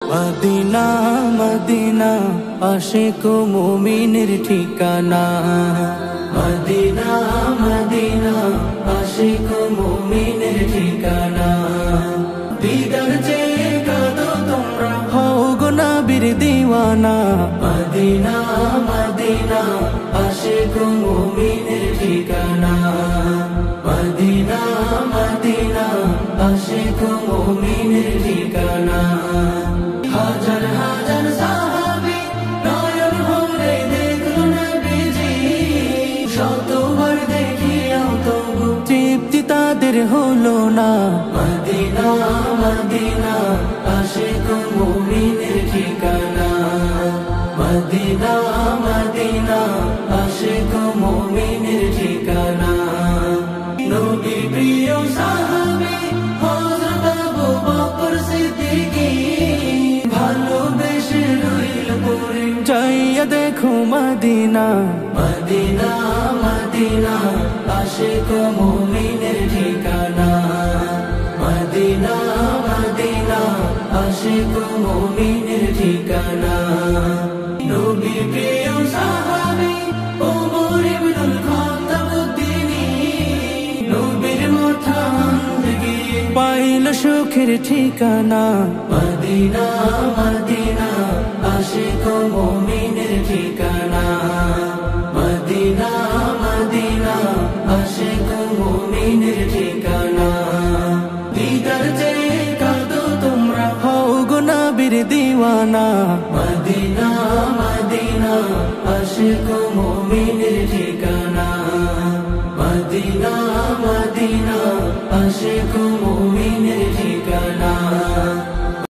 Medina Medina Ashiq মুমিনের ঠিকানা। Medina Medina Ashiq মুমিনের ঠিকানা। দিদার চেয়ে কাঁদো তোমরা, হও গো নবীর দিওয়ানা। মদিনা মদিনা আশিক মুমিনের ঠিকানা। মদিনা মদিনা আশিক মুমিনের ঠিকানা। হাজার হাজার সাহাবী নয়ন ভরে দেখলো নবীজি, শতবার দেখিয়াও তবু তৃপ্তি তাদের হলো না। মদিনা মদিনা আশিক মুমিনের ঠিকানা। মদিনা মদিনা আশিক মুমিনের ঠিকানা। নবীর প্রিয় সাহাবী হযরত আবু বকর সিদ্দিকী, ভালোবেসে রইল পরে যাইয়া দেখো মদিনা। মদিনা মদিনা আশিক মুমিনের ঠিকানা। মদিনা মদিনা আশিক মুমিনের ঠিকানা। নবীর প্রিয় সাহাবী ওমর ইবনুল খাত্তাব তিনি, নবীর মাথা গিয়ে পাইল সুখের ঠিকানা। মদিনা মদিনা আশিক মুমিনের ঠিকানা। মদিনা মদিনা আশিক মুমিনের ঠিকানা। দিদার চেয়ে কাঁদো তোমরা, হও গো নবীর দিওয়ানা। মদিনা মদিনা আশিক মুমিনের ঠিকানা। মদিনা মদিনা আশিক মুমিনের ঠিকানা।